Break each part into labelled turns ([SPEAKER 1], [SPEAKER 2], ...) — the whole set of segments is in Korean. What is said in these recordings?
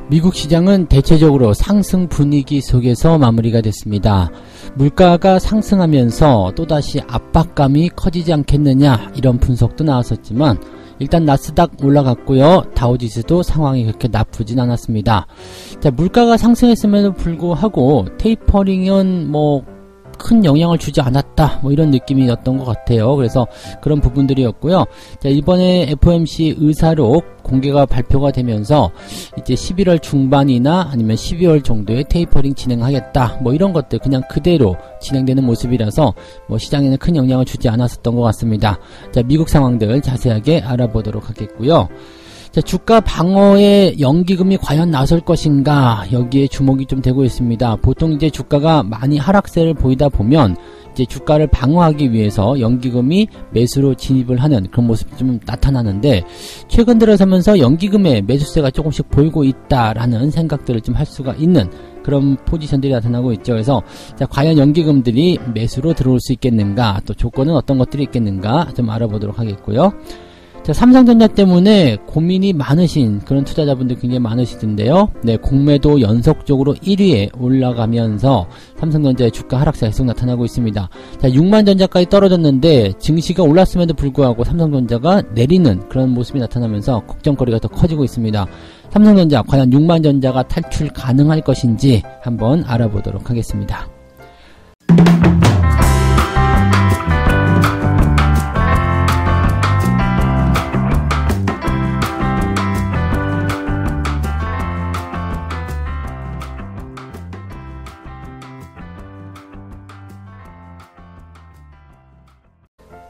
[SPEAKER 1] 미국 시장은 대체적으로 상승 분위기 속에서 마무리가 됐습니다. 물가가 상승하면서 또다시 압박감이 커지지 않겠느냐 이런 분석도 나왔었지만 일단 나스닥 올라갔고요. 다우지수도 상황이 그렇게 나쁘진 않았습니다. 자, 물가가 상승했음에도 불구하고 테이퍼링은 큰 영향을 주지 않았다 이런 느낌이었던 것 같아요. 그래서 그런 부분들이었고요. 자, 이번에 FOMC 의사록 공개가 발표가 되면서 이제 11월 중반이나 아니면 12월 정도에 테이퍼링 진행하겠다 이런 것들 그냥 그대로 진행되는 모습이라서 시장에는 큰 영향을 주지 않았었던 것 같습니다. 자, 미국 상황들 자세하게 알아보도록 하겠고요. 자, 주가 방어에 연기금이 과연 나설 것인가 여기에 주목이 좀 되고 있습니다. 보통 이제 주가가 많이 하락세를 보이다 보면 이제 주가를 방어하기 위해서 연기금이 매수로 진입을 하는 그런 모습이 좀 나타나는데 최근 들어서면서 연기금의 매수세가 조금씩 보이고 있다라는 생각들을 좀 할 수가 있는 그런 포지션들이 나타나고 있죠. 그래서 자, 과연 연기금들이 매수로 들어올 수 있겠는가 또 조건은 어떤 것들이 있겠는가 좀 알아보도록 하겠고요. 자, 삼성전자 때문에 고민이 많으신 그런 투자자분들 굉장히 많으시던데요. 네, 공매도 연속적으로 1위에 올라가면서 삼성전자의 주가 하락세가 계속 나타나고 있습니다. 자, 6만 전자까지 떨어졌는데 증시가 올랐음에도 불구하고 삼성전자가 내리는 그런 모습이 나타나면서 걱정거리가 더 커지고 있습니다. 삼성전자 과연 6만 전자가 탈출 가능할 것인지 한번 알아보도록 하겠습니다.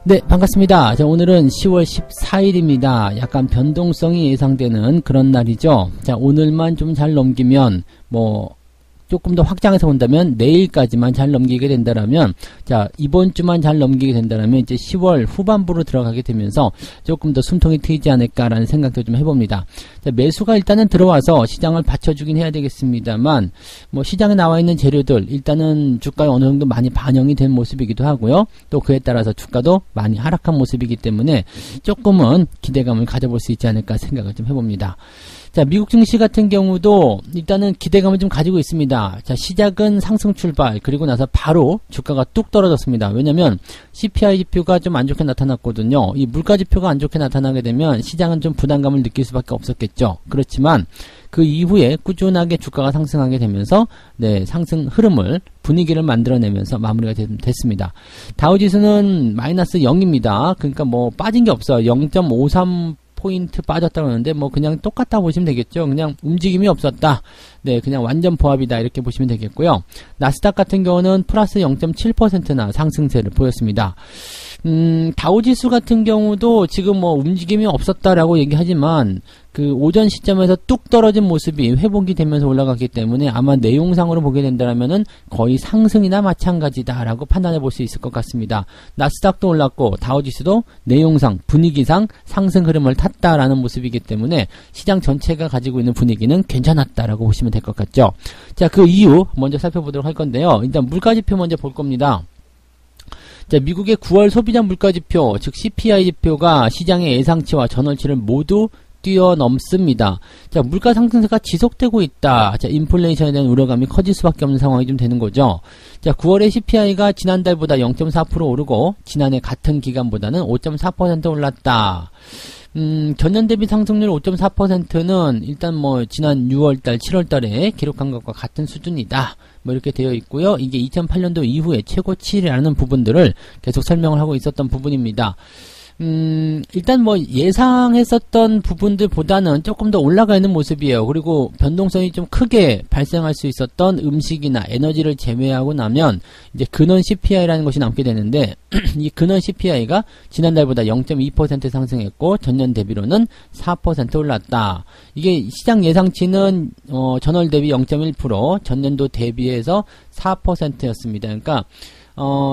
[SPEAKER 1] 네, 반갑습니다. 자, 오늘은 10월 14일입니다. 약간 변동성이 예상되는 그런 날이죠. 자, 오늘만 좀 잘 넘기면 조금 더 확장해서 본다면 내일까지만 잘 넘기게 된다라면 자, 이번 주만 잘 넘기게 된다라면 이제 10월 후반부로 들어가게 되면서 조금 더 숨통이 트이지 않을까라는 생각도 좀 해봅니다. 자, 매수가 일단은 들어와서 시장을 받쳐주긴 해야 되겠습니다만 시장에 나와 있는 재료들 일단은 주가에 어느 정도 많이 반영이 된 모습이기도 하고요. 또 그에 따라서 주가도 많이 하락한 모습이기 때문에 조금은 기대감을 가져볼 수 있지 않을까 생각을 좀 해봅니다. 자, 미국 증시 같은 경우도 일단은 기대감을 좀 가지고 있습니다. 자, 시작은 상승 출발, 그리고 나서 바로 주가가 뚝 떨어졌습니다. 왜냐면 CPI 지표가 좀 안 좋게 나타났거든요. 이 물가 지표가 안 좋게 나타나게 되면 시장은 좀 부담감을 느낄 수밖에 없었겠죠. 그렇지만 그 이후에 꾸준하게 주가가 상승하게 되면서 네, 상승 흐름을 분위기를 만들어내면서 마무리가 됐습니다. 다우지수는 마이너스 0입니다. 그러니까 빠진 게 없어요. 0.53포인트 빠졌다고 하는데 그냥 똑같다 보시면 되겠죠. 그냥 움직임이 없었다. 네, 그냥 완전 보합이다 이렇게 보시면 되겠고요. 나스닥 같은 경우는 플러스 0.7%나 상승세를 보였습니다. 다우지수 같은 경우도 지금 움직임이 없었다라고 얘기하지만 그 오전 시점에서 뚝 떨어진 모습이 회복이 되면서 올라갔기 때문에 아마 내용상으로 보게 된다면은 거의 상승이나 마찬가지다라고 판단해 볼 수 있을 것 같습니다. 나스닥도 올랐고 다우지수도 내용상 분위기상 상승 흐름을 탔다라는 모습이기 때문에 시장 전체가 가지고 있는 분위기는 괜찮았다라고 보시면 될 것 같죠. 자, 그 이유 먼저 살펴보도록 할 건데요. 일단 물가지표 먼저 볼 겁니다. 자, 미국의 9월 소비자 물가지표, 즉 CPI 지표가 시장의 예상치와 전월치를 모두 뛰어넘습니다. 자, 물가 상승세가 지속되고 있다. 자, 인플레이션에 대한 우려감이 커질 수밖에 없는 상황이 좀 되는 거죠. 자, 9월에 CPI가 지난달보다 0.4% 오르고 지난해 같은 기간보다는 5.4% 올랐다. 전년 대비 상승률 5.4%는 일단 지난 6월달, 7월달에 기록한 것과 같은 수준이다. 이렇게 되어 있고요. 이게 2008년도 이후에 최고치라는 부분들을 계속 설명을 하고 있었던 부분입니다. 일단 예상했었던 부분들보다는 조금 더 올라가 있는 모습이에요. 그리고 변동성이 좀 크게 발생할 수 있었던 음식이나 에너지를 제외하고 나면 이제 근원 CPI라는 것이 남게 되는데 이 근원 CPI가 지난달보다 0.2% 상승했고 전년 대비로는 4% 올랐다. 이게 시장 예상치는 전월 대비 0.1%, 전년도 대비해서 4%였습니다. 그러니까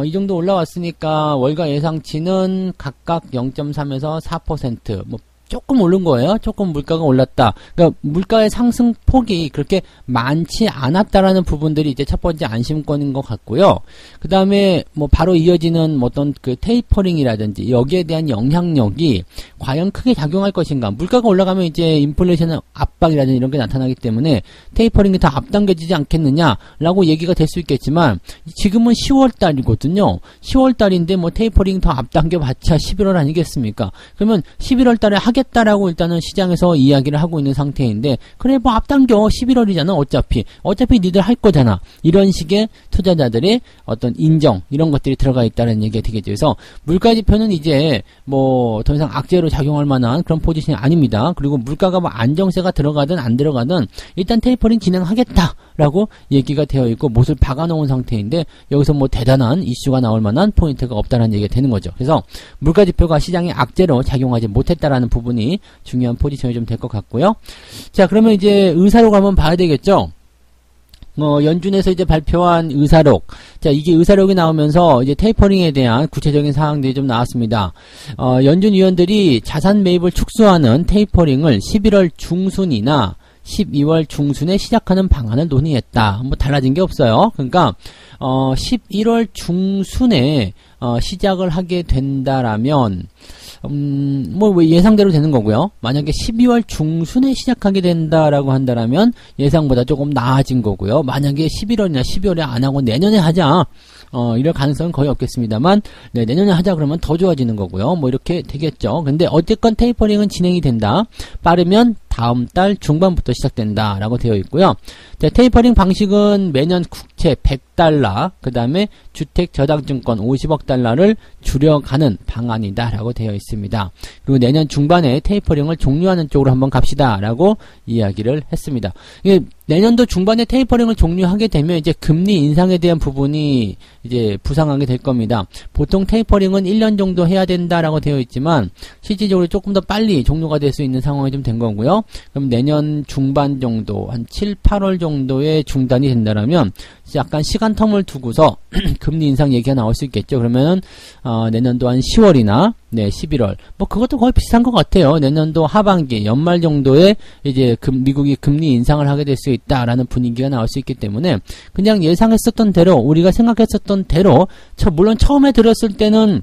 [SPEAKER 1] 이 정도 올라왔으니까 월가 예상치는 각각 0.3에서 4%, 조금 오른 거예요. 조금 물가가 올랐다. 그러니까 물가의 상승폭이 그렇게 많지 않았다라는 부분들이 이제 첫 번째 안심권인 것 같고요. 그 다음에 뭐 바로 이어지는 어떤 그 테이퍼링이라든지 여기에 대한 영향력이 과연 크게 작용할 것인가. 물가가 올라가면 이제 인플레이션 압박이라든지 이런 게 나타나기 때문에 테이퍼링이 더 앞당겨지지 않겠느냐라고 얘기가 될 수 있겠지만 지금은 10월 달이거든요. 10월 달인데 뭐 테이퍼링 더 앞당겨 봤자 11월 아니겠습니까? 그러면 11월 달에 하겠다라고 일단은 시장에서 이야기를 하고 있는 상태인데 그래 뭐 앞당겨 11월이잖아 어차피 니들 할 거잖아. 이런 식의 투자자들의 어떤 인정 이런 것들이 들어가 있다는 얘기가 되겠죠. 그래서 물가지표는 이제 뭐 더 이상 악재로 작용할 만한 그런 포지션이 아닙니다. 그리고 물가가 뭐 안정세가 들어가든 안 들어가든 일단 테이퍼링 진행하겠다라고 얘기가 되어 있고 못을 박아놓은 상태인데 여기서 뭐 대단한 이슈가 나올 만한 포인트가 없다는 얘기가 되는 거죠. 그래서 물가지표가 시장의 악재로 작용하지 못했다라는 부분이 중요한 포지션이 좀 될 것 같고요. 자, 그러면 이제 의사록 한번 봐야 되겠죠. 연준에서 이제 발표한 의사록. 자, 이게 의사록이 나오면서 이제 테이퍼링에 대한 구체적인 사항들이 좀 나왔습니다. 연준 위원들이 자산 매입을 축소하는 테이퍼링을 11월 중순이나 12월 중순에 시작하는 방안을 논의했다. 뭐 달라진 게 없어요. 그러니까 11월 중순에 시작을 하게 된다라면 뭐 예상대로 되는 거고요. 만약에 12월 중순에 시작하게 된다라고 한다라면 예상보다 조금 나아진 거고요. 만약에 11월이나 12월에 안 하고 내년에 하자. 이럴 가능성은 거의 없겠습니다만, 네, 내년에 하자 그러면 더 좋아지는 거고요. 뭐 이렇게 되겠죠. 근데 어쨌건 테이퍼링은 진행이 된다. 빠르면 다음 달 중반부터 시작된다라고 되어 있고요. 자, 테이퍼링 방식은 매년 국채 100달러, 그 다음에 주택 저당증권 50억 달러를 줄여가는 방안이다라고 되어 있습니다. 그리고 내년 중반에 테이퍼링을 종료하는 쪽으로 한번 갑시다라고 이야기를 했습니다. 이게 내년도 중반에 테이퍼링을 종료하게 되면 이제 금리 인상에 대한 부분이 이제 부상하게 될 겁니다. 보통 테이퍼링은 1년 정도 해야 된다라고 되어 있지만 실질적으로 조금 더 빨리 종료가 될 수 있는 상황이 좀 된 거고요. 그럼 내년 중반 정도 한 7, 8월 정도에 중단이 된다라면 약간 시간 텀을 두고서 금리 인상 얘기가 나올 수 있겠죠. 그러면은 내년도 한 10월이나 11월 뭐 그것도 거의 비슷한 것 같아요. 내년도 하반기 연말 정도에 이제 미국이 금리 인상을 하게 될 수 있다라는 분위기가 나올 수 있기 때문에 그냥 예상했었던 대로 우리가 생각했었던 대로 물론 처음에 들었을 때는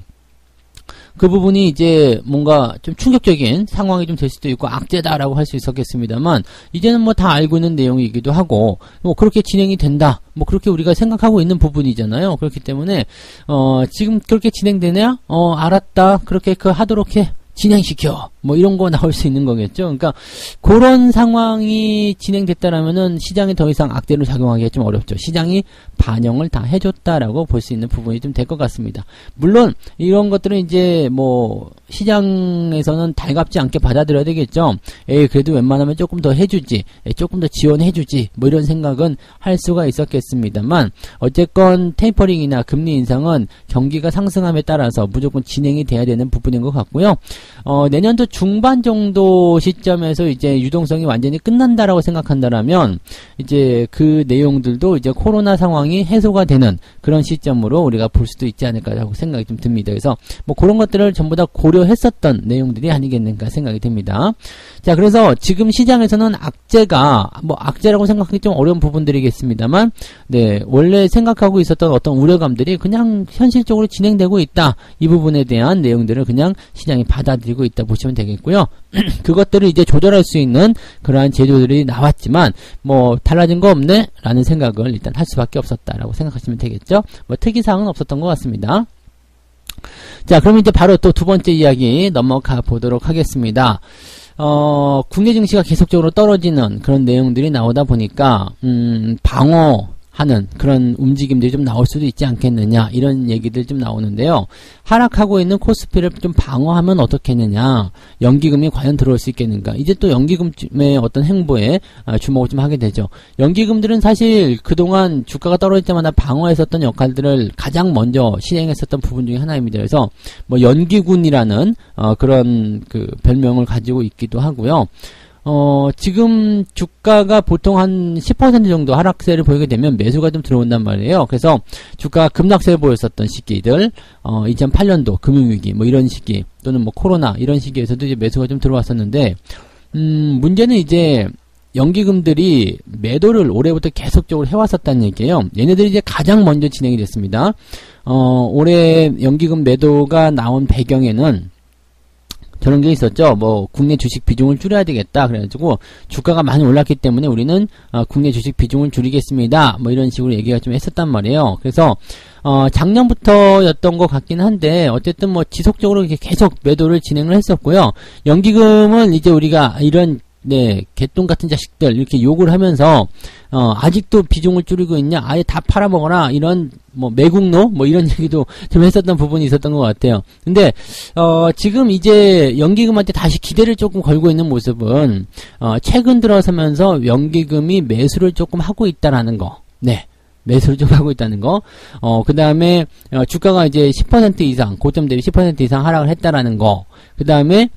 [SPEAKER 1] 그 부분이 이제 뭔가 좀 충격적인 상황이 좀 될 수도 있고 악재다라고 할 수 있었겠습니다만 이제는 뭐 다 알고 있는 내용이기도 하고 뭐 그렇게 진행이 된다. 뭐 그렇게 우리가 생각하고 있는 부분이잖아요. 그렇기 때문에 지금 그렇게 진행되냐? 알았다. 그렇게 하도록 해. 진행시켜. 뭐 이런 거 나올 수 있는 거겠죠. 그러니까 그런 상황이 진행됐다라면은 시장에 더 이상 악재로 작용하기가 좀 어렵죠. 시장이 반영을 다 해줬다라고 볼 수 있는 부분이 좀 될 것 같습니다. 물론 이런 것들은 이제 뭐 시장에서는 달갑지 않게 받아들여야 되겠죠. 그래도 웬만하면 조금 더 해주지, 조금 더 지원해주지, 뭐 이런 생각은 할 수가 있었겠습니다만 어쨌건 테이퍼링이나 금리 인상은 경기가 상승함에 따라서 무조건 진행이 돼야 되는 부분인 것 같고요. 내년도 중반 정도 시점에서 이제 유동성이 완전히 끝난다라고 생각한다라면 이제 그 내용들도 이제 코로나 상황이 해소가 되는 그런 시점으로 우리가 볼 수도 있지 않을까라고 생각이 좀 듭니다. 그래서 뭐 그런 것들을 전부 다 고려했었던 내용들이 아니겠는가 생각이 됩니다. 자, 그래서 지금 시장에서는 악재라고 생각하기 좀 어려운 부분들이겠습니다만, 네, 원래 생각하고 있었던 어떤 우려감들이 그냥 현실적으로 진행되고 있다. 이 부분에 대한 내용들을 그냥 시장이 받아들이고 있다 보시면 되겠고요. 그것들을 이제 조절할 수 있는 그러한 제도들이 나왔지만 뭐 달라진 거 없네? 라는 생각을 일단 할 수밖에 없었다라고 생각하시면 되겠죠. 뭐 특이사항은 없었던 것 같습니다. 자, 그럼 이제 바로 또 두 번째 이야기 넘어가 보도록 하겠습니다. 국내 증시가 계속적으로 떨어지는 그런 내용들이 나오다 보니까 방어하는 그런 움직임들이 좀 나올 수도 있지 않겠느냐 이런 얘기들 좀 나오는데요. 하락하고 있는 코스피를 좀 방어하면 어떻겠느냐, 연기금이 과연 들어올 수 있겠는가. 이제 또 연기금의 어떤 행보에 주목을 좀 하게 되죠. 연기금들은 사실 그동안 주가가 떨어질 때마다 방어했었던 역할들을 가장 먼저 실행했었던 부분 중에 하나입니다. 그래서 뭐 연기군이라는 그런 그 별명을 가지고 있기도 하고요. 지금 주가가 보통 한 10% 정도 하락세를 보이게 되면 매수가 좀 들어온단 말이에요. 그래서 주가가 급락세를 보였었던 시기들, 2008년도 금융위기, 뭐 이런 시기, 또는 뭐 코로나, 이런 시기에서도 이제 매수가 좀 들어왔었는데, 문제는 이제, 연기금들이 매도를 올해부터 계속적으로 해왔었다는 얘기예요. 얘네들이 이제 가장 먼저 진행이 됐습니다. 올해 연기금 매도가 나온 배경에는 저런 게 있었죠. 뭐 국내 주식 비중을 줄여야 되겠다. 그래가지고 주가가 많이 올랐기 때문에 우리는 국내 주식 비중을 줄이겠습니다. 뭐 이런 식으로 얘기가 좀 했었단 말이에요. 그래서 작년부터였던 것 같긴 한데 어쨌든 뭐 지속적으로 이렇게 계속 매도를 진행을 했었고요. 연기금은 이제 우리가 이런 개똥 같은 자식들 이렇게 욕을 하면서 아직도 비중을 줄이고 있냐, 아예 다 팔아먹어라, 이런 뭐 매국노 뭐 이런 얘기도 좀 했었던 부분이 있었던 것 같아요. 근데 지금 이제 연기금한테 다시 기대를 조금 걸고 있는 모습은 최근 들어서면서 연기금이 매수를 조금 하고 있다라는 거. 매수를 좀 하고 있다는 거. 그 다음에 주가가 이제 10% 이상, 고점 대비 10% 이상 하락을 했다라는 거. 그 다음에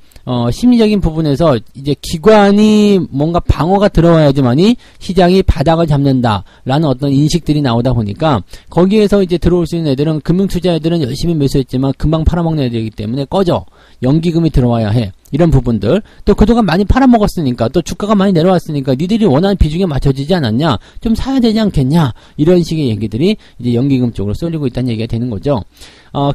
[SPEAKER 1] 심리적인 부분에서 이제 기관이 뭔가 방어가 들어와야지만이 시장이 바닥을 잡는다라는 어떤 인식들이 나오다 보니까 거기에서 이제 들어올 수 있는 애들은, 금융투자 애들은 열심히 매수했지만 금방 팔아먹는 애들이기 때문에 꺼져. 연기금이 들어와야 해. 이런 부분들. 또 그동안 많이 팔아먹었으니까, 또 주가가 많이 내려왔으니까 니들이 원하는 비중에 맞춰지지 않았냐, 좀 사야 되지 않겠냐, 이런 식의 얘기들이 이제 연기금 쪽으로 쏠리고 있다는 얘기가 되는 거죠.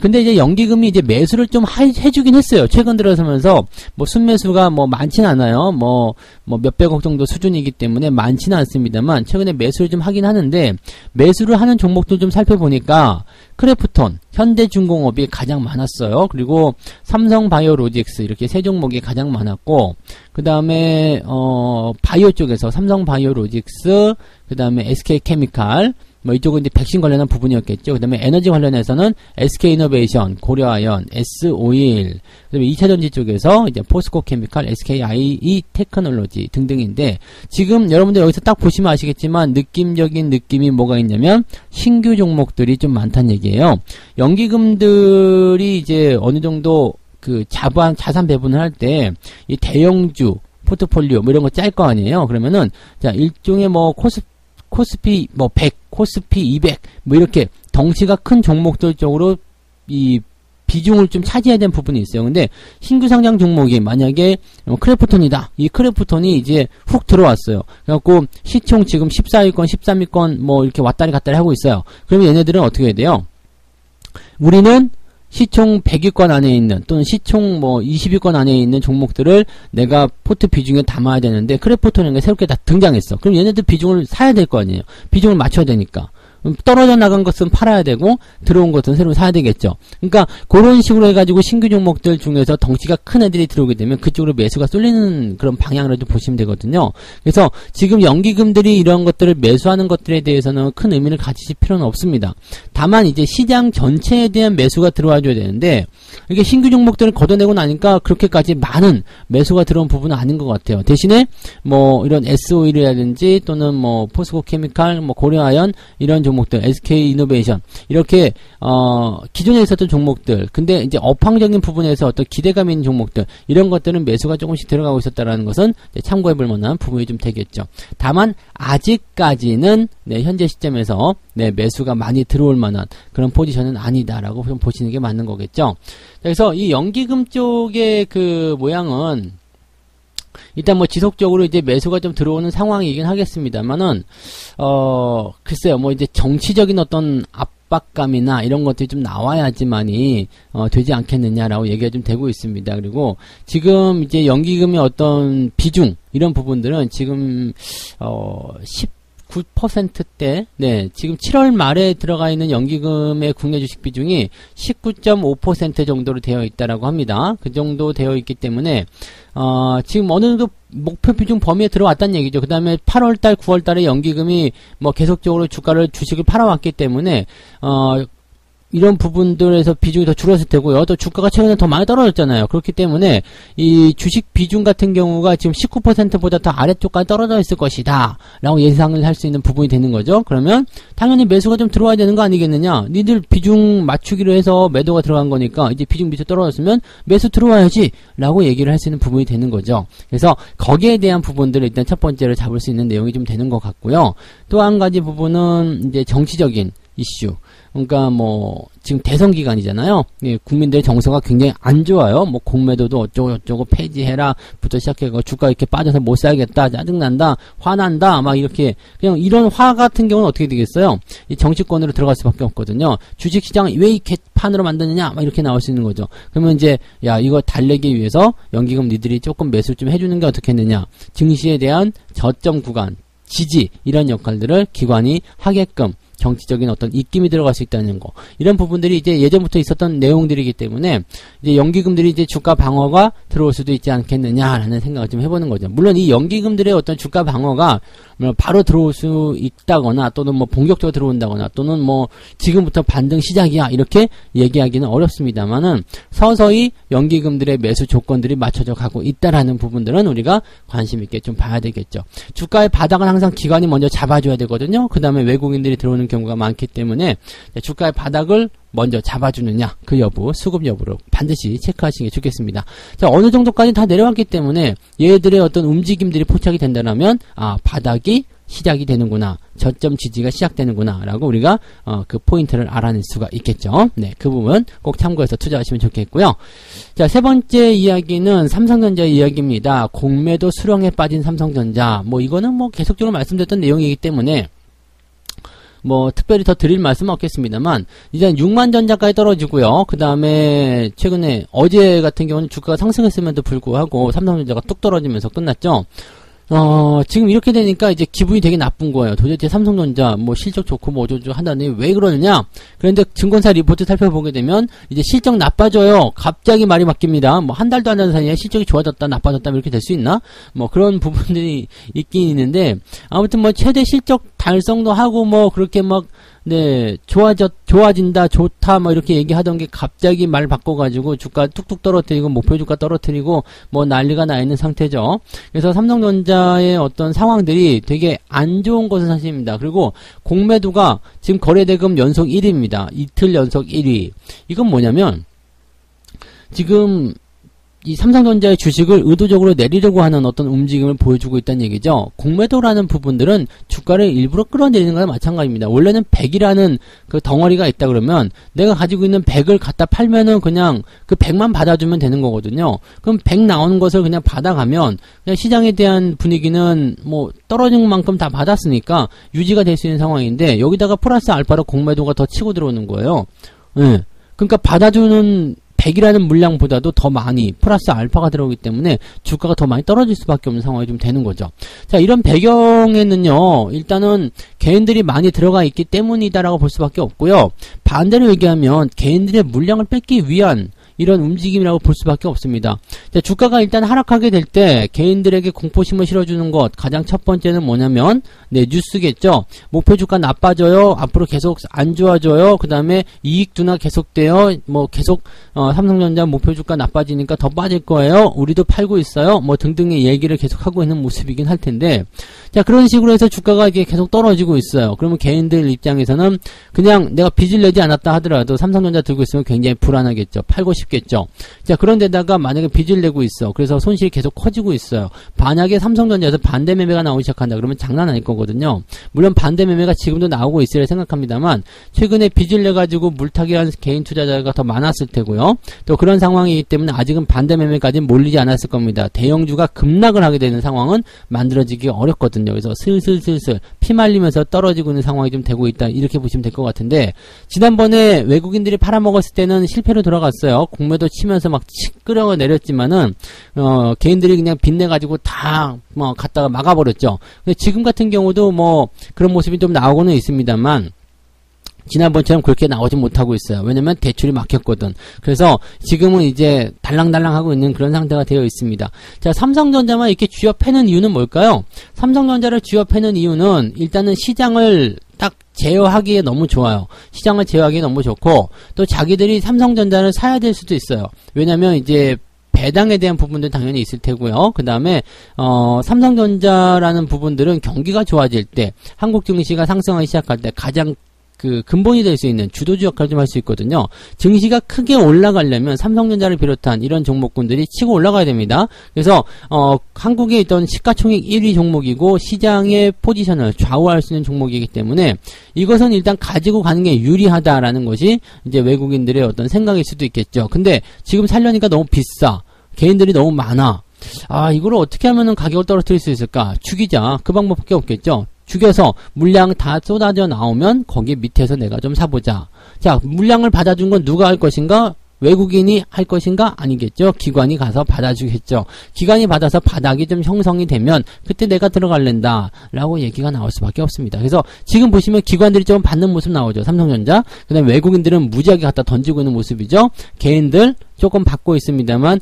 [SPEAKER 1] 근데 이제 연기금이 이제 매수를 좀 해주긴 했어요. 최근 들어서면서 뭐 순매수가 뭐 많지는 않아요. 뭐 몇백억 정도 수준이기 때문에 많지는 않습니다만 최근에 매수를 좀 하긴 하는데, 매수를 하는 종목들 좀 살펴보니까 크래프톤, 현대중공업이 가장 많았어요. 그리고 삼성바이오로직스, 이렇게 세 종목이 가장 많았고, 그 다음에 바이오 쪽에서 삼성바이오로직스, 그 다음에 SK케미칼, 뭐 이쪽은 이제 백신 관련한 부분이었겠죠. 그 다음에 에너지 관련해서는 SK이노베이션, 고려아연, S-오일, 그 다음에 2차전지 쪽에서 이제 포스코케미칼, SKIE 테크놀로지 등등인데, 지금 여러분들 여기서 딱 보시면 아시겠지만 느낌적인 느낌이 뭐가 있냐면 신규 종목들이 좀 많다는 얘기예요. 연기금들이 이제 어느 정도 그 자산 배분을 할 때 이 대형주 포트폴리오 뭐 이런 거 짤 거 아니에요. 그러면은 자, 일종의 뭐 코스피 뭐 100, 코스피 200 뭐 이렇게 덩치가 큰 종목들 쪽으로 이 비중을 좀 차지해야 되는 부분이 있어요. 근데 신규 상장 종목이 만약에 크래프톤이다. 이 크래프톤이 이제 훅 들어왔어요. 그래갖고 시총 지금 14위권, 13위권 뭐 이렇게 왔다리 갔다리 하고 있어요. 그러면 얘네들은 어떻게 해야 돼요? 우리는 시총 100위권 안에 있는, 또는 시총 뭐 20위권 안에 있는 종목들을 내가 포트 비중에 담아야 되는데, 크래프톤이라는 게 새롭게 다 등장했어. 그럼 얘네들 비중을 사야 될 거 아니에요. 비중을 맞춰야 되니까. 떨어져 나간 것은 팔아야 되고 들어온 것은 새로 사야 되겠죠. 그러니까 그런 식으로 해가지고 신규 종목들 중에서 덩치가 큰 애들이 들어오게 되면 그쪽으로 매수가 쏠리는 그런 방향으로 좀 보시면 되거든요. 그래서 지금 연기금들이 이런 것들을 매수하는 것들에 대해서는 큰 의미를 가지실 필요는 없습니다. 다만 이제 시장 전체에 대한 매수가 들어와 줘야 되는데, 이게 신규 종목들을 걷어내고 나니까 그렇게까지 많은 매수가 들어온 부분은 아닌 것 같아요. 대신에 뭐 이런 S-오일이라든지 또는 뭐 포스코케미칼, 뭐 고려아연 이런 종목들, SK이노베이션 이렇게 기존에 있었던 종목들, 근데 이제 업황적인 부분에서 어떤 기대감 있는 종목들, 이런 것들은 매수가 조금씩 들어가고 있었다라는 것은 참고해 볼 만한 부분이 좀 되겠죠. 다만 아직까지는 현재 시점에서 매수가 많이 들어올 만한 그런 포지션은 아니다라고 좀 보시는 게 맞는 거겠죠. 그래서 이 연기금 쪽의 그 모양은 일단 뭐 지속적으로 이제 매수가 좀 들어오는 상황이긴 하겠습니다만은 글쎄요, 뭐 이제 정치적인 어떤 압박감이나 이런 것들이 좀 나와야지만이 되지 않겠느냐라고 얘기가 좀 되고 있습니다. 그리고 지금 이제 연기금의 어떤 비중 이런 부분들은 지금 9%대, 지금 7월 말에 들어가 있는 연기금의 국내 주식 비중이 19.5% 정도로 되어 있다라고 합니다. 그 정도 되어 있기 때문에, 지금 어느 정도 목표 비중 범위에 들어왔다는 얘기죠. 그 다음에 8월달, 9월달에 연기금이 뭐 계속적으로 주식을 팔아왔기 때문에, 이런 부분들에서 비중이 더 줄었을 테고요. 또 주가가 최근에 더 많이 떨어졌잖아요. 그렇기 때문에 이 주식 비중 같은 경우가 지금 19%보다 더 아래쪽까지 떨어져 있을 것이다 라고 예상을 할 수 있는 부분이 되는 거죠. 그러면 당연히 매수가 좀 들어와야 되는 거 아니겠느냐. 니들 비중 맞추기로 해서 매도가 들어간 거니까 이제 비중 밑에 떨어졌으면 매수 들어와야지 라고 얘기를 할 수 있는 부분이 되는 거죠. 그래서 거기에 대한 부분들을 일단 첫 번째로 잡을 수 있는 내용이 좀 되는 것 같고요. 또 한 가지 부분은 이제 정치적인 이슈. 그러니까 뭐 지금 대선 기간이잖아요. 예, 국민들의 정서가 굉장히 안 좋아요. 뭐 공매도도 어쩌고 저쩌고 폐지해라부터 시작해서 주가 이렇게 빠져서 못 살겠다, 짜증난다, 화난다, 막 이렇게 그냥 이런 화 같은 경우는 어떻게 되겠어요? 이 정치권으로 들어갈 수밖에 없거든요. 주식시장 왜 이 개판으로 만드느냐, 막 이렇게 나올 수 있는 거죠. 그러면 이제 야 이거 달래기 위해서 연기금 니들이 조금 매수 좀 해주는 게 어떻겠느냐? 증시에 대한 저점 구간, 지지 이런 역할들을 기관이 하게끔. 정치적인 어떤 입김이 들어갈 수 있다는 거. 이런 부분들이 이제 예전부터 있었던 내용들이기 때문에 이제 연기금들이 이제 주가 방어가 들어올 수도 있지 않겠느냐라는 생각을 좀 해보는 거죠. 물론 이 연기금들의 어떤 주가 방어가 바로 들어올 수 있다거나 또는 뭐 본격적으로 들어온다거나 또는 뭐 지금부터 반등 시작이야 이렇게 얘기하기는 어렵습니다만은 서서히 연기금들의 매수 조건들이 맞춰져 가고 있다라는 부분들은 우리가 관심 있게 좀 봐야 되겠죠. 주가의 바닥은 항상 기관이 먼저 잡아줘야 되거든요. 그 다음에 외국인들이 들어오는 경우가 많기 때문에 주가의 바닥을 먼저 잡아주느냐 그 여부, 수급 여부를 반드시 체크하시는 게 좋겠습니다. 자, 어느 정도까지 다 내려왔기 때문에 얘들의 어떤 움직임들이 포착이 된다면 아 바닥이 시작이 되는구나, 저점 지지가 시작되는구나 라고 우리가 그 포인트를 알아낼 수가 있겠죠. 네, 그 부분 꼭 참고해서 투자하시면 좋겠고요. 자, 세 번째 이야기는 삼성전자 이야기입니다. 공매도 수렁에 빠진 삼성전자. 뭐 이거는 뭐 계속적으로 말씀드렸던 내용이기 때문에 뭐 특별히 더 드릴 말씀은 없겠습니다만 이제 6만 전자까지 떨어지고요. 그 다음에 최근에 어제 같은 경우는 주가가 상승했음에도 불구하고 삼성전자가 뚝 떨어지면서 끝났죠. 지금 이렇게 되니까 이제 기분이 되게 나쁜 거예요. 도대체 삼성전자 뭐 실적 좋고 뭐 어쩌고 한다니 왜 그러느냐? 그런데 증권사 리포트 살펴보게 되면 이제 실적 나빠져요. 갑자기 말이 바뀝니다. 뭐 한 달도 안 되는 사이에 실적이 좋아졌다 나빠졌다 이렇게 될 수 있나? 뭐 그런 부분들이 있긴 있는데 아무튼 뭐 최대 실적 달성도 하고 뭐 그렇게 막 네, 좋아진다, 좋다, 뭐, 이렇게 얘기하던 게 갑자기 말 바꿔가지고 주가 뚝뚝 떨어뜨리고, 목표 주가 떨어뜨리고, 뭐, 난리가 나 있는 상태죠. 그래서 삼성전자의 어떤 상황들이 되게 안 좋은 것은 사실입니다. 그리고 공매도가 지금 거래대금 연속 1위입니다. 이틀 연속 1위. 이건 뭐냐면, 지금, 이 삼성전자의 주식을 의도적으로 내리려고 하는 어떤 움직임을 보여주고 있다는 얘기죠. 공매도라는 부분들은 주가를 일부러 끌어내리는 거나 마찬가지입니다. 원래는 100이라는 그 덩어리가 있다 그러면 내가 가지고 있는 100을 갖다 팔면은 그냥 그 100만 받아주면 되는 거거든요. 그럼 100 나오는 것을 그냥 받아가면 그냥 시장에 대한 분위기는 뭐 떨어진 만큼 다 받았으니까 유지가 될 수 있는 상황인데 여기다가 플러스 알파로 공매도가 더 치고 들어오는 거예요. 예. 그러니까 받아주는 100이라는 물량보다도 더 많이 플러스 알파가 들어오기 때문에 주가가 더 많이 떨어질 수밖에 없는 상황이 좀 되는 거죠. 자, 이런 배경에는요, 일단은 개인들이 많이 들어가 있기 때문이다라고 볼 수밖에 없고요. 반대로 얘기하면 개인들의 물량을 뺏기 위한 이런 움직임이라고 볼 수밖에 없습니다. 자, 주가가 일단 하락하게 될 때 개인들에게 공포심을 실어주는 것 가장 첫 번째는 뭐냐면 네, 뉴스겠죠. 목표 주가 나빠져요. 앞으로 계속 안 좋아져요. 그 다음에 이익 둔화 계속돼요. 뭐 계속 삼성전자 목표 주가 나빠지니까 더 빠질 거예요. 우리도 팔고 있어요. 뭐 등등의 얘기를 계속 하고 있는 모습이긴 할 텐데 자, 그런 식으로 해서 주가가 이게 계속 떨어지고 있어요. 그러면 개인들 입장에서는 그냥 내가 빚을 내지 않았다 하더라도 삼성전자 들고 있으면 굉장히 불안하겠죠. 팔고 싶겠죠. 자, 그런데다가 만약에 빚을 내고 있어. 그래서 손실이 계속 커지고 있어요. 만약에 삼성전자에서 반대 매매가 나오기 시작한다 그러면 장난 아닐 거거든요. 물론 반대 매매가 지금도 나오고 있으려 생각합니다만 최근에 빚을 내가지고 물타기 한 개인 투자자가 더 많았을 테고요. 또 그런 상황이기 때문에 아직은 반대 매매까지는 몰리지 않았을 겁니다. 대형주가 급락을 하게 되는 상황은 만들어지기 어렵거든요. 그래서 슬슬 피말리면서 떨어지고 있는 상황이 좀 되고 있다 이렇게 보시면 될 것 같은데 지난번에 외국인들이 팔아먹었을 때는 실패로 돌아갔어요. 공매도 치면서 막 끌어 내렸지만은 개인들이 그냥 빚내가지고 다 뭐 갖다가 막아버렸죠. 근데 지금 같은 경우도 뭐 그런 모습이 좀 나오고는 있습니다만 지난번처럼 그렇게 나오지 못하고 있어요. 왜냐면 대출이 막혔거든. 그래서 지금은 이제 달랑달랑 하고 있는 그런 상태가 되어 있습니다. 자, 삼성전자만 이렇게 쥐어패는 이유는 뭘까요? 삼성전자를 쥐어패는 이유는 일단은 시장을 딱 제어하기에 너무 좋아요. 시장을 제어하기에 너무 좋고, 또 자기들이 삼성전자를 사야 될 수도 있어요. 왜냐면 이제 배당에 대한 부분도 당연히 있을 테고요. 그 다음에 삼성전자라는 부분들은 경기가 좋아질 때, 한국 증시가 상승하기 시작할 때 가장 그 근본이 될 수 있는 주도주 역할을 좀 할 수 있거든요. 증시가 크게 올라가려면 삼성전자를 비롯한 이런 종목군들이 치고 올라가야 됩니다. 그래서 한국에 있던 시가총액 1위 종목이고 시장의 포지션을 좌우할 수 있는 종목이기 때문에 이것은 일단 가지고 가는 게 유리하다라는 것이 이제 외국인들의 어떤 생각일 수도 있겠죠. 근데 지금 살려니까 너무 비싸. 개인들이 너무 많아. 이걸 어떻게 하면은 가격을 떨어뜨릴 수 있을까? 죽이자. 그 방법밖에 없겠죠. 죽여서 물량 다 쏟아져 나오면 거기 밑에서 내가 좀 사보자. 자, 물량을 받아준 건 누가 할 것인가? 외국인이 할 것인가? 아니겠죠. 기관이 가서 받아주겠죠. 기관이 받아서 바닥이 좀 형성이 되면 그때 내가 들어갈랜다 라고 얘기가 나올 수밖에 없습니다. 그래서 지금 보시면 기관들이 좀 받는 모습 나오죠. 삼성전자. 그 다음에 외국인들은 무지하게 갖다 던지고 있는 모습이죠. 개인들 조금 받고 있습니다만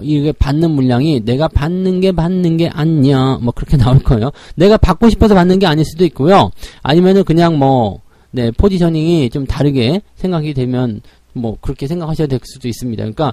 [SPEAKER 1] 이게 받는 물량이 내가 받는 게 아니야 뭐 그렇게 나올 거예요. 내가 받고 싶어서 받는 게 아닐 수도 있고요. 아니면은 그냥 포지셔닝이 좀 다르게 생각이 되면 그렇게 생각하셔야 될 수도 있습니다. 그러니까,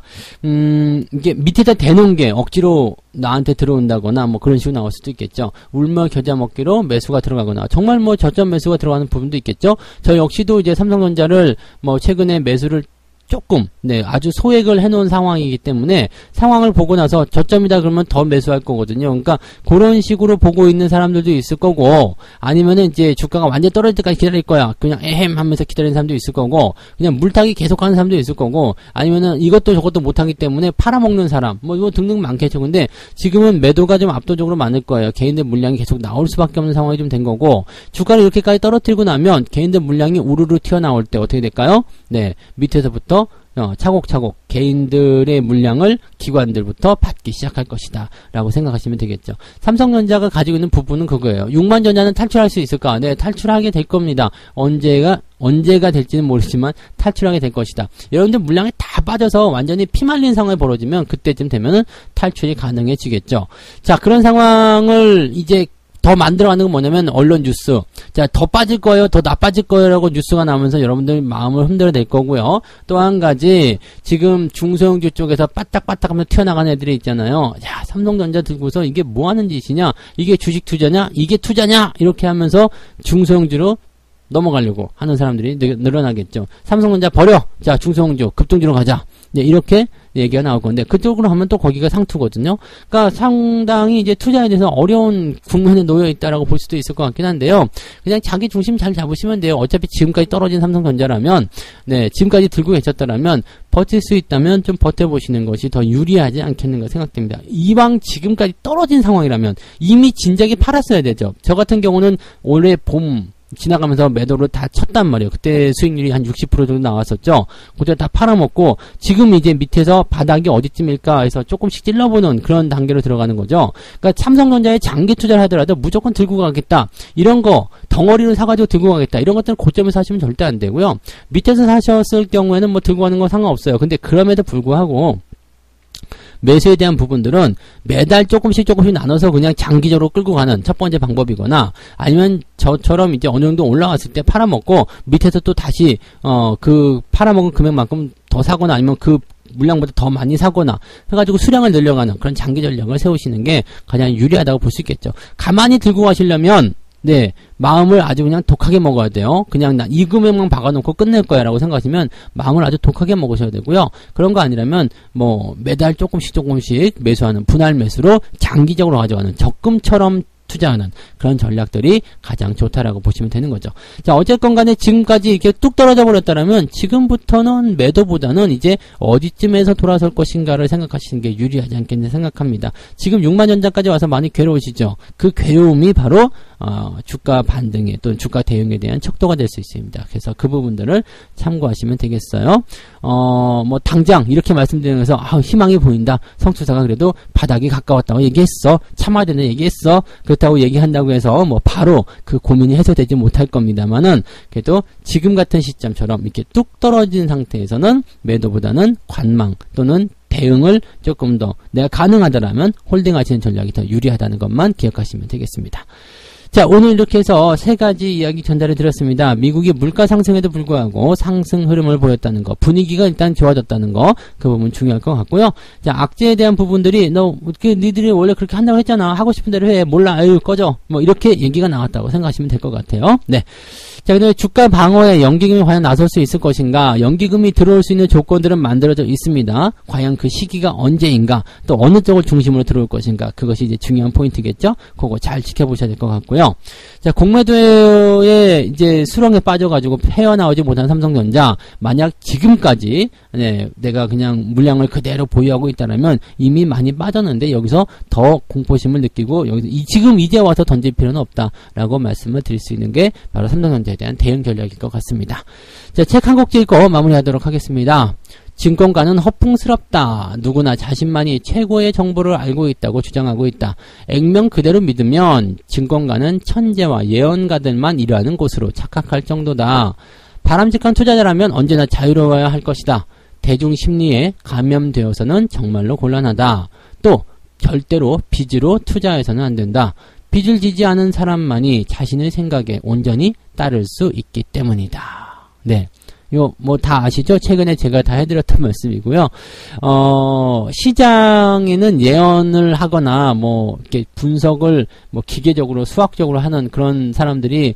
[SPEAKER 1] 이게 밑에다 대놓은 게 억지로 나한테 들어온다거나 그런 식으로 나올 수도 있겠죠. 울며 겨자 먹기로 매수가 들어가거나, 정말 저점 매수가 들어가는 부분도 있겠죠. 저 역시도 이제 삼성전자를 최근에 매수를 조금, 아주 소액을 해놓은 상황이기 때문에 상황을 보고 나서 저점이다 그러면 더 매수할 거거든요. 그러니까 그런 식으로 보고 있는 사람들도 있을 거고, 아니면은 이제 주가가 완전 떨어질 때까지 기다릴 거야. 그냥 에헴 하면서 기다리는 사람도 있을 거고, 그냥 물타기 계속하는 사람도 있을 거고, 아니면은 이것도 저것도 못하기 때문에 팔아먹는 사람, 등등 많겠죠. 근데 지금은 매도가 좀 압도적으로 많을 거예요. 개인들 물량이 계속 나올 수밖에 없는 상황이 좀 된 거고, 주가를 이렇게까지 떨어뜨리고 나면 개인들 물량이 우르르 튀어나올 때 어떻게 될까요? 밑에서부터 차곡차곡 개인들의 물량을 기관들부터 받기 시작할 것이다 라고 생각하시면 되겠죠. 삼성전자가 가지고 있는 부분은 그거예요. 6만 전자는 탈출할 수 있을까? 네, 탈출하게 될 겁니다. 언제가 될지는 모르지만 탈출하게 될 것이다. 여러분들 물량이 다 빠져서 완전히 피말린 상황이 벌어지면 그때쯤 되면은 탈출이 가능해지겠죠. 자, 그런 상황을 이제 더 만들어가는 건 뭐냐면 언론 뉴스. 자, 더 빠질 거예요, 더 나빠질 거예요 라고 뉴스가 나오면서 여러분들 마음을 흔들어낼 거고요. 또 한 가지, 지금 중소형주 쪽에서 빠딱빠딱 하면서 튀어나가는 애들이 있잖아요. 야, 삼성전자 들고서 이게 뭐 하는 짓이냐? 이게 주식 투자냐? 이게 투자냐? 이렇게 하면서 중소형주로 넘어가려고 하는 사람들이 늘어나겠죠. 삼성전자 버려! 자, 중소형주 급등주로 가자. 이렇게 얘기가 나올 건데, 그쪽으로 하면 또 거기가 상투거든요. 그러니까 상당히 이제 투자에 대해서 어려운 국면에 놓여 있다라고 볼 수도 있을 것 같긴 한데요. 그냥 자기 중심 잘 잡으시면 돼요. 어차피 지금까지 떨어진 삼성전자라면, 지금까지 들고 계셨다라면, 버틸 수 있다면 좀 버텨보시는 것이 더 유리하지 않겠는가 생각됩니다. 이왕 지금까지 떨어진 상황이라면, 이미 진작에 팔았어야 되죠. 저 같은 경우는 올해 봄, 지나가면서 매도를 다 쳤단 말이에요. 그때 수익률이 한 60% 정도 나왔었죠. 그때 다 팔아먹고 지금 이제 밑에서 바닥이 어디쯤일까 해서 조금씩 찔러보는 그런 단계로 들어가는 거죠. 그러니까 삼성전자에 장기 투자를 하더라도 무조건 들고 가겠다. 이런 거 덩어리로 사가지고 들고 가겠다. 이런 것들은 고점에서 사시면 절대 안 되고요. 밑에서 사셨을 경우에는 들고 가는 건 상관없어요. 근데 그럼에도 불구하고 매수에 대한 부분들은 매달 조금씩 나눠서 그냥 장기적으로 끌고 가는 첫 번째 방법이거나, 아니면 저처럼 이제 어느 정도 올라갔을 때 팔아먹고 밑에서 또 다시 그 팔아먹은 금액만큼 더 사거나, 아니면 그 물량보다 더 많이 사거나 해가지고 수량을 늘려가는 그런 장기 전략을 세우시는 게 가장 유리하다고 볼 수 있겠죠. 가만히 들고 가시려면 마음을 아주 그냥 독하게 먹어야 돼요. 그냥 이 금액만 박아놓고 끝낼 거야 라고 생각하시면 마음을 아주 독하게 먹으셔야 되고요. 그런 거 아니라면 매달 조금씩 매수하는 분할 매수로 장기적으로 가져가는 적금처럼 투자하는 그런 전략들이 가장 좋다라고 보시면 되는 거죠. 자, 어쨌건 간에 지금까지 이렇게 뚝 떨어져 버렸다면 지금부터는 매도보다는 이제 어디쯤에서 돌아설 것인가를 생각하시는 게 유리하지 않겠나 생각합니다. 지금 6만 전자까지 와서 많이 괴로우시죠? 그 괴로움이 바로 주가 반등에 또는 주가 대응에 대한 척도가 될 수 있습니다. 그래서 그 부분들을 참고하시면 되겠어요. 당장 이렇게 말씀드리면서 희망이 보인다. 성투사가 그래도 바닥이 가까웠다고 얘기했어. 참아야 된다 얘기했어. 그렇다고 얘기한다고 해서 바로 그 고민이 해소되지 못할 겁니다만은, 그래도 지금 같은 시점처럼 이렇게 뚝 떨어진 상태에서는 매도보다는 관망 또는 대응을 조금 더 내가 가능하다라면 홀딩하시는 전략이 더 유리하다는 것만 기억하시면 되겠습니다. 자, 오늘 이렇게 해서 세 가지 이야기 전달해 드렸습니다. 미국이 물가 상승에도 불구하고 상승 흐름을 보였다는 거, 분위기가 일단 좋아졌다는 거, 그 부분 중요할 것 같고요. 자, 악재에 대한 부분들이 니들이 원래 그렇게 한다고 했잖아. 하고 싶은 대로 해. 몰라. 아유, 꺼져. 뭐 이렇게 얘기가 나왔다고 생각하시면 될 것 같아요. 네. 자, 그다음에 주가 방어에 연기금이 과연 나설 수 있을 것인가? 연기금이 들어올 수 있는 조건들은 만들어져 있습니다. 과연 그 시기가 언제인가? 또 어느 쪽을 중심으로 들어올 것인가? 그것이 이제 중요한 포인트겠죠? 그거 잘 지켜보셔야 될 것 같고요. 자, 공매도에 이제 수렁에 빠져가지고 헤어나오지 못한 삼성전자, 만약 지금까지, 네, 내가 그냥 물량을 그대로 보유하고 있다면 이미 많이 빠졌는데 여기서 더 공포심을 느끼고 여기서 지금 이제 와서 던질 필요는 없다라고 말씀을 드릴 수 있는 게 바로 삼성전자에 대한 대응 전략일 것 같습니다. 자, 책 한 곡 읽고 마무리하도록 하겠습니다. 증권가는 허풍스럽다. 누구나 자신만이 최고의 정보를 알고 있다고 주장하고 있다. 액면 그대로 믿으면 증권가는 천재와 예언가들만 일하는 곳으로 착각할 정도다. 바람직한 투자자라면 언제나 자유로워야 할 것이다. 대중 심리에 감염되어서는 정말로 곤란하다. 또 절대로 빚으로 투자해서는 안 된다. 빚을 지지 않은 사람만이 자신의 생각에 온전히 따를 수 있기 때문이다. 네. 이거 뭐 다 아시죠? 최근에 제가 다 해드렸던 말씀이고요. 시장에는 예언을 하거나 뭐 이렇게 분석을 뭐 기계적으로 수학적으로 하는 그런 사람들이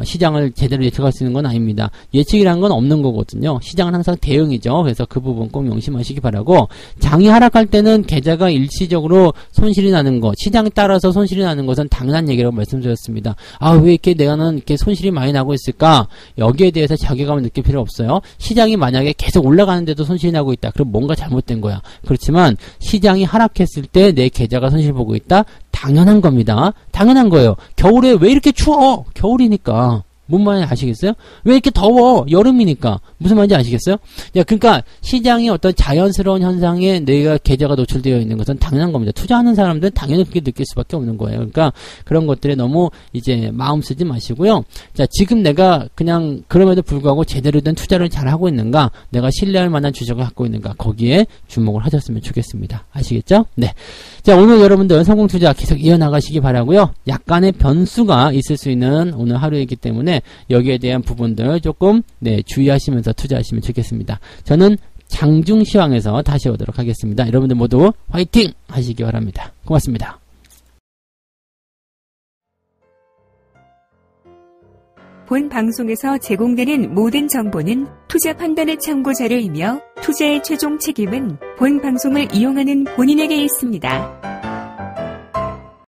[SPEAKER 1] 시장을 제대로 예측할 수 있는 건 아닙니다. 예측이라는 건 없는 거거든요. 시장은 항상 대응이죠. 그래서 그 부분 꼭 명심하시기 바라고, 장이 하락할 때는 계좌가 일시적으로 손실이 나는 것, 시장에 따라서 손실이 나는 것은 당연한 얘기라고 말씀드렸습니다. 아, 왜 이렇게 내가는 이렇게 손실이 많이 나고 있을까? 여기에 대해서 자괴감을 느낄 필요 없어요. 시장이 만약에 계속 올라가는데도 손실이 나고 있다. 그럼 뭔가 잘못된 거야. 그렇지만 시장이 하락했을 때 내 계좌가 손실 보고 있다. 당연한 겁니다. 당연한 거예요. 겨울에 왜 이렇게 추워? 겨울이니까. 뭔 말인지 아시겠어요? 왜 이렇게 더워? 여름이니까. 무슨 말인지 아시겠어요? 야, 그러니까 시장의 어떤 자연스러운 현상에 내가 계좌가 노출되어 있는 것은 당연한 겁니다. 투자하는 사람들은 당연히 그렇게 느낄 수밖에 없는 거예요. 그러니까 그런 것들에 너무 이제 마음 쓰지 마시고요. 자, 지금 내가 그냥 그럼에도 불구하고 제대로 된 투자를 잘 하고 있는가? 내가 신뢰할 만한 주식을 갖고 있는가? 거기에 주목을 하셨으면 좋겠습니다. 아시겠죠? 네. 자, 오늘 여러분들 성공 투자 계속 이어나가시기 바라고요. 약간의 변수가 있을 수 있는 오늘 하루이기 때문에 여기에 대한 부분들 조금 주의하시면서 투자하시면 좋겠습니다. 저는 장중시황에서 다시 오도록 하겠습니다. 여러분들 모두 화이팅 하시기 바랍니다. 고맙습니다.
[SPEAKER 2] 본 방송에서 제공되는 모든 정보는 투자 판단의 참고 자료이며 투자의 최종 책임은 본 방송을 이용하는 본인에게 있습니다.